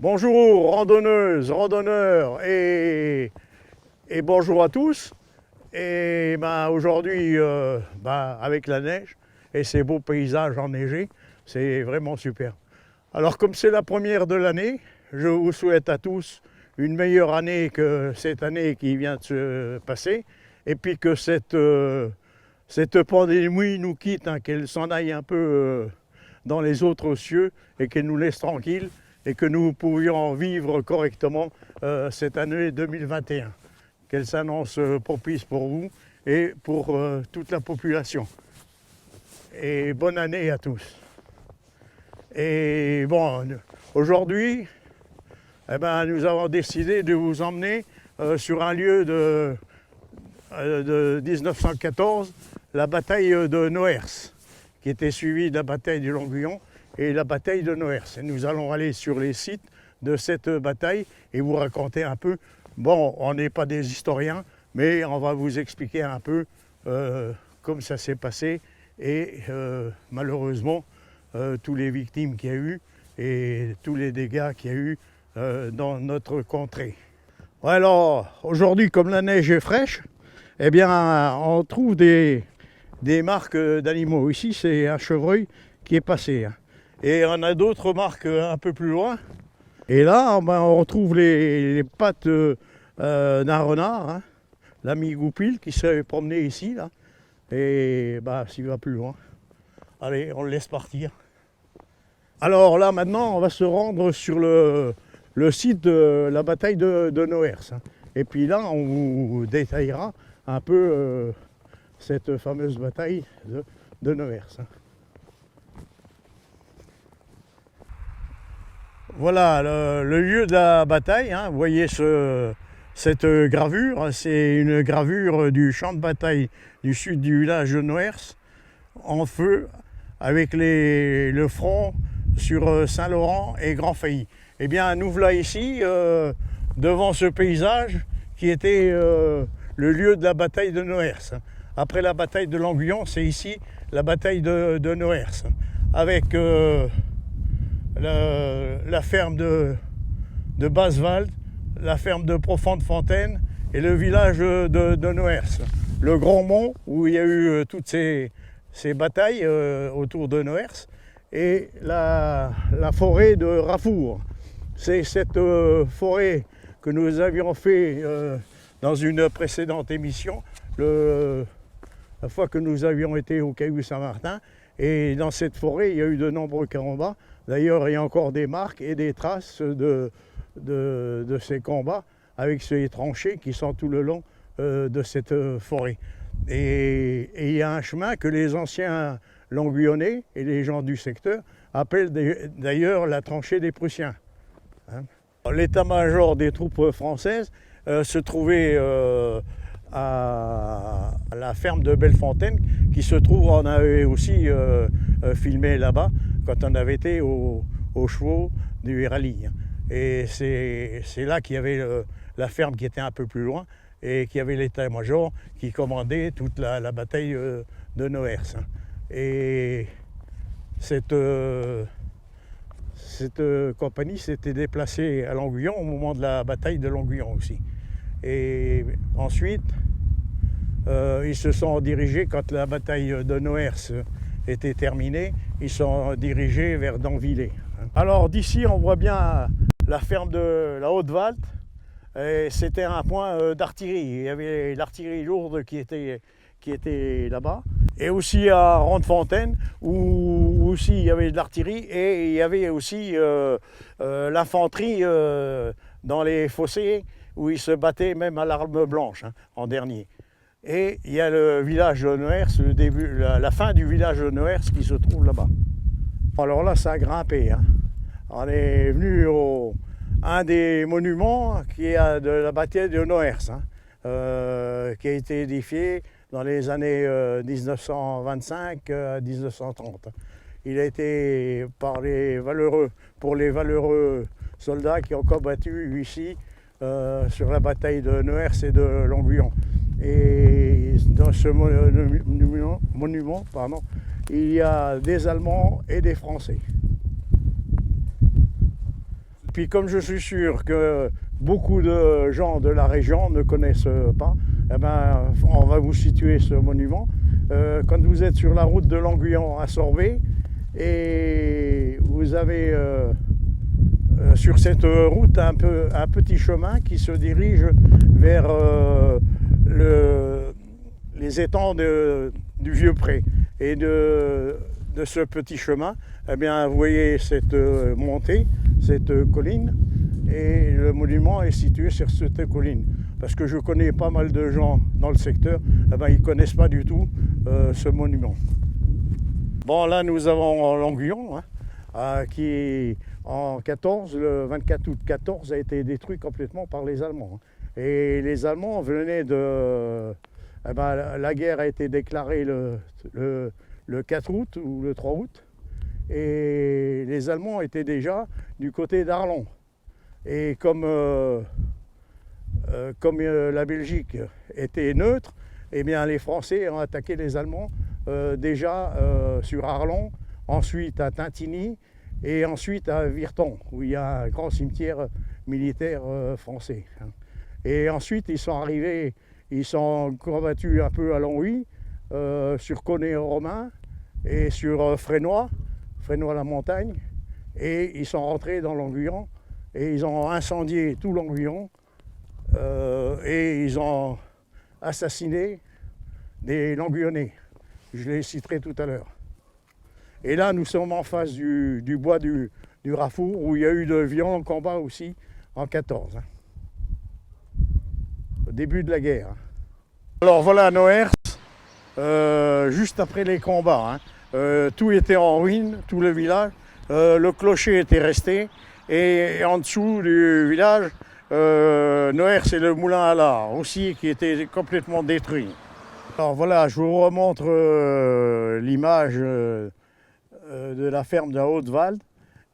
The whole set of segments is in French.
Bonjour randonneuses, randonneurs et bonjour à tous. Et ben, aujourd'hui, avec la neige et ces beaux paysages enneigés, c'est vraiment super. Alors comme c'est la première de l'année, je vous souhaite à tous une meilleure année que cette année qui vient de se passer. Et puis que cette pandémie nous quitte, hein, qu'elle s'en aille un peu dans les autres cieux et qu'elle nous laisse tranquilles et que nous pourrions vivre correctement cette année 2021. Qu'elle s'annonce propice pour vous et pour toute la population. Et bonne année à tous. Et bon, aujourd'hui, nous avons décidé de vous emmener sur un lieu de 1914, la bataille de Noers, qui était suivie de la bataille de Longuyon et la bataille de Noers. Et nous allons aller sur les sites de cette bataille et vous raconter un peu. Bon, on n'est pas des historiens, mais on va vous expliquer un peu comme ça s'est passé et malheureusement tous les victimes qu'il y a eu et tous les dégâts qu'il y a eu dans notre contrée. Alors, aujourd'hui, comme la neige est fraîche, eh bien, on trouve des marques d'animaux. Ici, c'est un chevreuil qui est passé. Et on a d'autres marques un peu plus loin. Et là, on retrouve les pattes d'un renard, hein, l'ami Goupil, qui s'est promené ici. Là. Et s'il va plus loin. Allez, on le laisse partir. Alors là, maintenant, on va se rendre sur le site de la bataille de Noers. Et puis là, on vous détaillera un peu cette fameuse bataille de Noers. Voilà le lieu de la bataille. Hein. Vous voyez cette gravure, c'est une gravure du champ de bataille du sud du village de Noers, en feu, avec le front sur Saint-Laurent et Grand-Failly. Eh bien, nous voilà ici, devant ce paysage qui était le lieu de la bataille de Noers. Après la bataille de Longuyon, c'est ici la bataille de Noers, avec la ferme de Baswald, la ferme de Profonde-Fontaine et le village de Noers. Le Grand Mont, où il y a eu toutes ces batailles autour de Noers, et la forêt de Rafour. C'est cette forêt que nous avions fait dans une précédente émission, la fois que nous avions été au Caillou Saint-Martin. Et dans cette forêt, il y a eu de nombreux combats. D'ailleurs, il y a encore des marques et des traces de ces combats avec ces tranchées qui sont tout le long de cette forêt. Et il y a un chemin que les anciens Longuillonnais et les gens du secteur appellent d'ailleurs la tranchée des Prussiens. Hein. L'état-major des troupes françaises se trouvait à la ferme de Bellefontaine, qui se trouve, on avait aussi filmé là-bas quand on avait été aux chevaux du rallye. Et c'est là qu'il y avait la ferme qui était un peu plus loin et qui avait l'état-major qui commandait toute la bataille de Noers. Et cette compagnie s'était déplacée à Longuyon au moment de la bataille de Longuyon aussi. Et ensuite, ils se sont dirigés, quand la bataille de Noers était terminée, ils sont dirigés vers Danvillers. Alors d'ici, on voit bien la ferme de la Haute-Valte. C'était un point d'artillerie. Il y avait l'artillerie lourde qui était là-bas. Et aussi à Rondefontaine, où aussi il y avait de l'artillerie, et il y avait aussi l'infanterie dans les fossés, où ils se battaient même à l'arme blanche, hein, en dernier. Et il y a le village de Noers, la fin du village de Noers qui se trouve là-bas. Alors là, ça a grimpé. Hein. On est venu un des monuments qui est de la bataille de Noers, hein, qui a été édifié dans les années 1925 à 1930. Il a été pour les valeureux soldats qui ont combattu ici sur la bataille de Noers et de Longuyon. Et dans ce monument, il y a des Allemands et des Français. puis comme je suis sûr que beaucoup de gens de la région ne connaissent pas, eh ben, on va vous situer ce monument. Quand vous êtes sur la route de Languillon à Sorbet, et vous avez sur cette route un petit chemin qui se dirige vers les étangs du Vieux-Pré. Et de ce petit chemin, eh bien, vous voyez cette montée, cette colline, et le monument est situé sur cette colline. Parce que je connais pas mal de gens dans le secteur, eh ben, ils ne connaissent pas du tout ce monument. Bon, là nous avons Languillon, qui en 14, le 24 août 14, a été détruit complètement par les Allemands. Et les Allemands venaient de... Eh ben, la guerre a été déclarée le 4 août ou le 3 août. Et les Allemands étaient déjà du côté d'Arlon. Et comme la Belgique était neutre, eh bien, les Français ont attaqué les Allemands déjà sur Arlon, ensuite à Tintigny et ensuite à Virton, où il y a un grand cimetière militaire français. Et ensuite, ils sont arrivés, ils sont combattus un peu à Longwy, sur Connay-Romain et sur Frénois-la-Montagne, et ils sont rentrés dans Languillon et ils ont incendié tout Languillon et ils ont assassiné des Languillonnais. Je les citerai tout à l'heure. Et là, nous sommes en face du bois du Rafour, où il y a eu de violents combats aussi en 14, au début de la guerre. Alors voilà Noers, juste après les combats. Tout était en ruine, tout le village. Le clocher était resté, et en dessous du village, Noers et le moulin à lard aussi, qui était complètement détruit. Alors voilà, je vous remontre l'image de la ferme de Haute-Valde,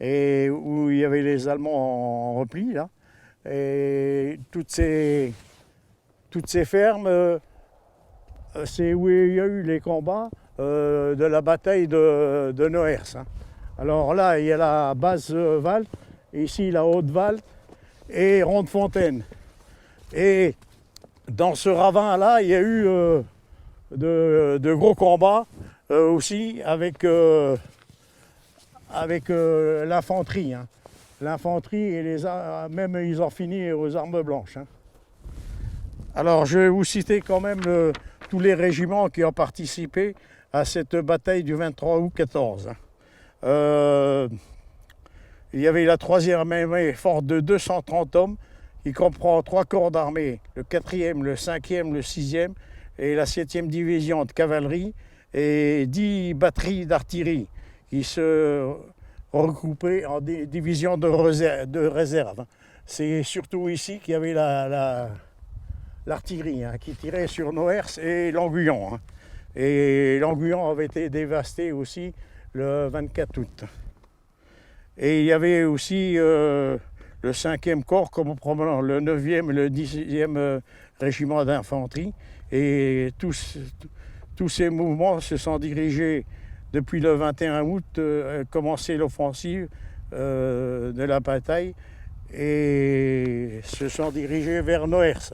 et où il y avait les Allemands en repli là. Et toutes ces fermes, c'est où il y a eu les combats de la bataille de Noers. Alors là, il y a la Basse-Valde, ici la Haute-Valde et Rondefontaine. Et dans ce ravin-là, il y a eu de gros combats aussi avec l'infanterie. L'infanterie et même ils ont fini aux armes blanches. Alors je vais vous citer quand même tous les régiments qui ont participé à cette bataille du 23 août 14. Il y avait la 3e armée forte de 230 hommes, qui comprend 3 corps d'armée, le 4e, le 5e, le 6e et la 7e division de cavalerie, et 10 batteries d'artillerie qui se regroupaient en des divisions de réserve. C'est surtout ici qu'il y avait l'artillerie qui tirait sur Noers et Languillon. Et Languillon avait été dévasté aussi le 24 août. Et il y avait aussi le 5e corps comme promenant le 9e et le 10e régiment d'infanterie. Et tous ces mouvements se sont dirigés depuis le 21 août, commencé l'offensive de la bataille, et se sont dirigés vers Noers.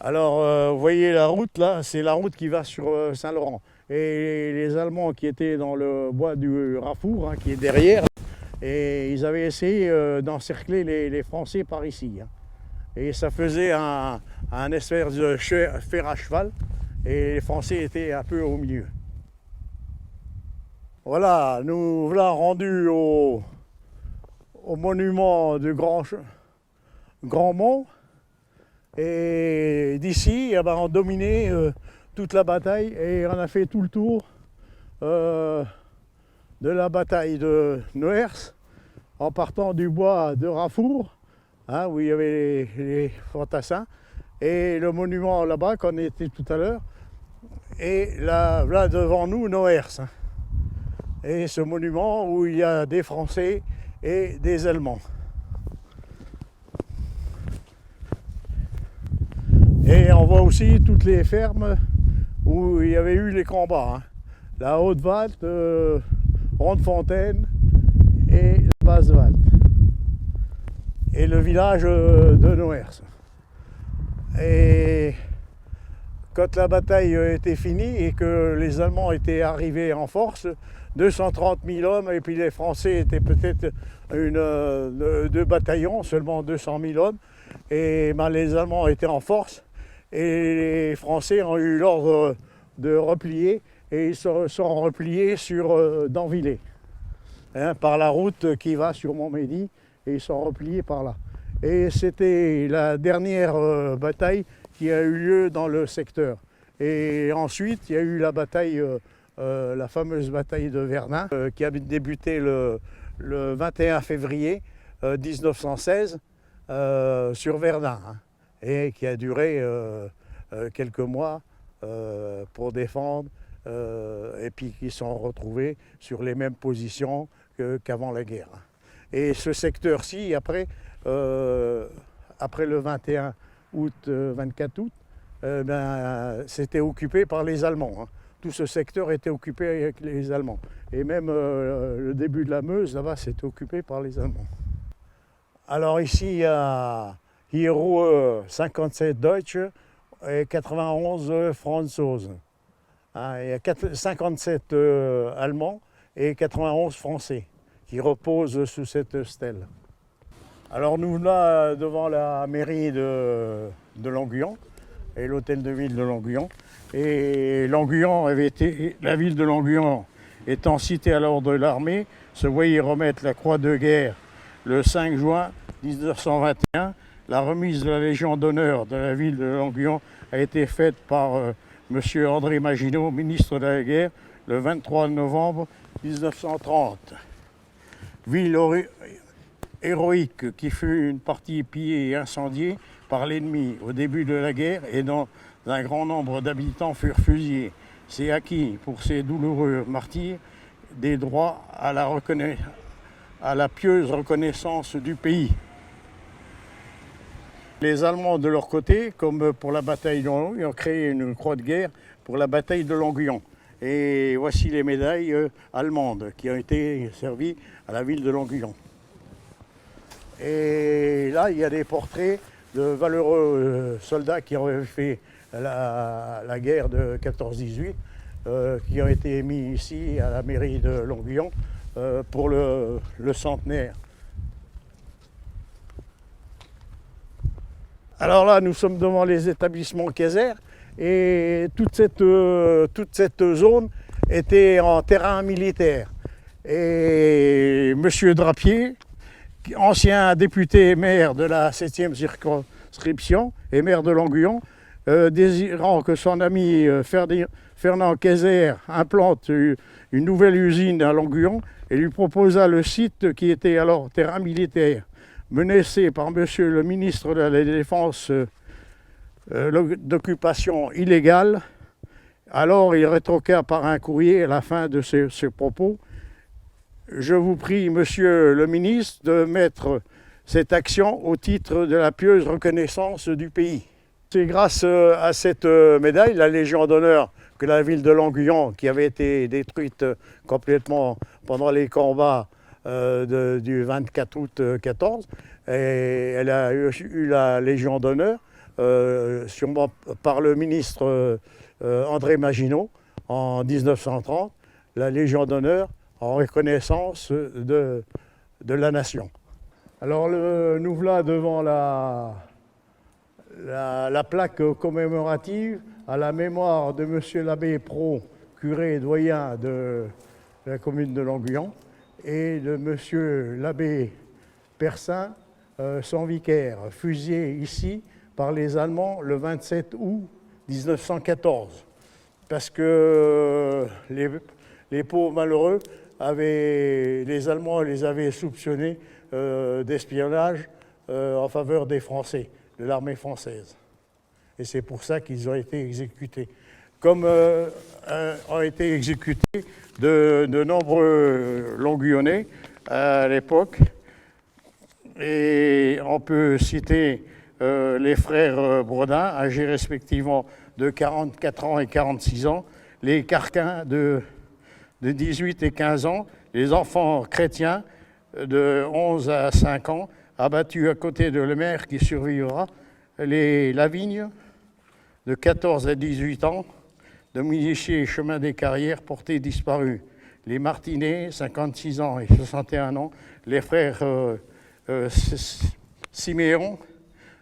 Alors vous voyez la route là, c'est la route qui va sur Saint-Laurent. Et les Allemands qui étaient dans le bois du Rafour, qui est derrière, et ils avaient essayé d'encercler les Français par ici. Et ça faisait un espèce de fer à cheval, et les Français étaient un peu au milieu. Voilà, nous voilà rendus au monument du Grand Mont. Et d'ici, on dominait toute la bataille, et on a fait tout le tour de la bataille de Noers, en partant du bois de Rafour, où il y avait les fantassins, et le monument là-bas qu'on était tout à l'heure, et là devant nous Noers. Et ce monument où il y a des Français et des Allemands. Et on voit aussi toutes les fermes où il y avait eu les combats. La Haute-Valde, Rondefontaine et la Basse-Valde. et le village de Noers. Et quand la bataille était finie et que les Allemands étaient arrivés en force, 230 000 hommes, et puis les Français étaient peut-être deux bataillons, seulement 200 000 hommes, et ben, les Allemands étaient en force, et les Français ont eu l'ordre de replier, et ils se sont repliés sur Danvillers, hein, par la route qui va sur Montmédy, et ils sont repliés par là. Et c'était la dernière bataille qui a eu lieu dans le secteur. Et ensuite, il y a eu la bataille, la fameuse bataille de Verdun, qui a débuté le 21 février 1916 sur Verdun, hein, et qui a duré quelques mois pour défendre, et puis qui sont retrouvés sur les mêmes positions qu'avant la guerre. Et ce secteur-ci, après le 21 août, 24 août, c'était occupé par les Allemands, hein. Tout ce secteur était occupé avec les Allemands. Et même le début de la Meuse, là-bas, c'était occupé par les Allemands. Alors ici, il y a hier 57 Deutsche et 91 Franzosen. Hein, il y a 57 Allemands et 91 Français qui reposent sous cette stèle. Alors nous là devant la mairie de Longuyon et l'hôtel de ville de Longuyon. Et Longuyon avait été, la ville de Longuyon étant citée à l'ordre de l'armée, se voyait remettre la croix de guerre le 5 juin 1921. La remise de la Légion d'honneur de la ville de Longuyon a été faite par M. André Maginot, ministre de la guerre, le 23 novembre 1930. Ville héroïque qui fut une partie pillée et incendiée par l'ennemi au début de la guerre et dont un grand nombre d'habitants furent fusillés. C'est acquis pour ces douloureux martyrs des droits à la pieuse reconnaissance du pays. Les Allemands de leur côté, comme pour la bataille de Longuyon, ils ont créé une croix de guerre pour la bataille de Longuyon. Et voici les médailles allemandes qui ont été servies à la ville de Longuyon. Et là, il y a des portraits de valeureux soldats qui ont fait la guerre de 14-18, qui ont été mis ici à la mairie de Longuyon pour le centenaire. Alors là, nous sommes devant les établissements Kaiser et toute cette zone était en terrain militaire. Et M. Drapier, ancien député et maire de la 7e circonscription et maire de Longuyon, désirant que son ami Fernand Kaiser implante une nouvelle usine à Longuyon et lui proposa le site qui était alors terrain militaire, menacé par monsieur le ministre de la Défense d'occupation illégale. Alors il rétorqua par un courrier à la fin de ce propos: je vous prie, monsieur le ministre, de mettre cette action au titre de la pieuse reconnaissance du pays. C'est grâce à cette médaille, la Légion d'honneur, que la ville de Longuyon, qui avait été détruite complètement pendant les combats du 24 août 14, et elle a eu la Légion d'honneur, sûrement par le ministre André Maginot en 1930, la Légion d'honneur en reconnaissance de la nation. Alors nous voilà devant la plaque commémorative à la mémoire de M. l'abbé Pro, curé et doyen de la commune de Longuyon, et de M. l'abbé Persin, son vicaire, fusillé ici par les Allemands le 27 août 1914. Parce que les pauvres malheureux, les Allemands les avaient soupçonnés d'espionnage en faveur des Français, de l'armée française. Et c'est pour ça qu'ils ont été exécutés. Comme ont été exécutés de nombreux Longuillonnais à l'époque. Et on peut citer les frères Brodin, âgés respectivement de 44 ans et 46 ans, les Carquins de 18 et 15 ans, les enfants chrétiens de 11 à 5 ans, abattu à côté de le maire qui survivra, les Lavigne, de 14 à 18 ans, de Dominichier, chemin des Carrières, portés disparus. Les Martinets, 56 ans et 61 ans, les frères Siméon,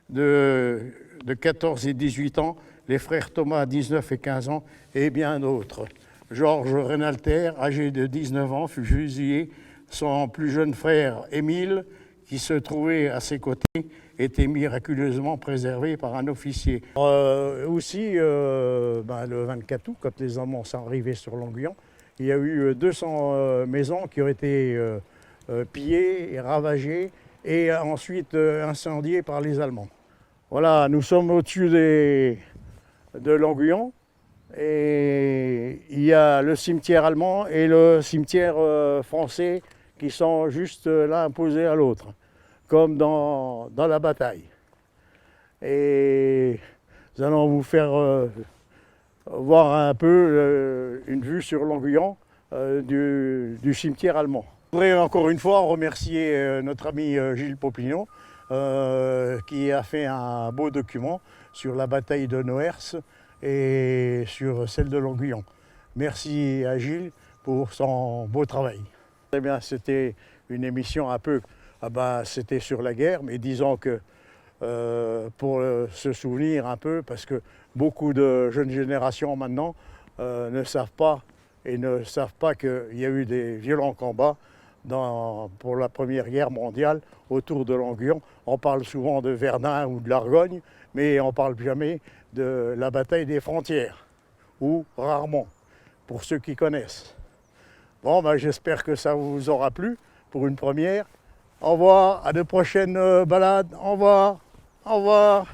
de 14 et 18 ans, les frères Thomas, 19 et 15 ans, et bien d'autres. Georges Renalter, âgé de 19 ans, fut fusillé. Son plus jeune frère, Émile, qui se trouvait à ses côtés, était miraculeusement préservé par un officier. Aussi, le 24 août, quand les Allemands sont arrivés sur Longuyon, il y a eu 200 maisons qui ont été pillées et ravagées et ensuite incendiées par les Allemands. Voilà, nous sommes au-dessus de Longuyon et il y a le cimetière allemand et le cimetière français qui sont juste l'un opposés à l'autre, comme dans la bataille. Et nous allons vous faire voir un peu une vue sur Longuyon du cimetière allemand. Je voudrais encore une fois remercier notre ami Gilles Popinot qui a fait un beau document sur la bataille de Noers et sur celle de Longuyon. Merci à Gilles pour son beau travail. Eh bien, c'était une émission un peu, c'était sur la guerre, mais disons que pour se souvenir un peu, parce que beaucoup de jeunes générations maintenant ne savent pas qu'il y a eu des violents combats pour la Première Guerre mondiale autour de Longuyon. On parle souvent de Verdun ou de l'Argonne, mais on ne parle jamais de la bataille des frontières, ou rarement, pour ceux qui connaissent. Bon, j'espère que ça vous aura plu pour une première. Au revoir, à de prochaines balades. Au revoir, au revoir.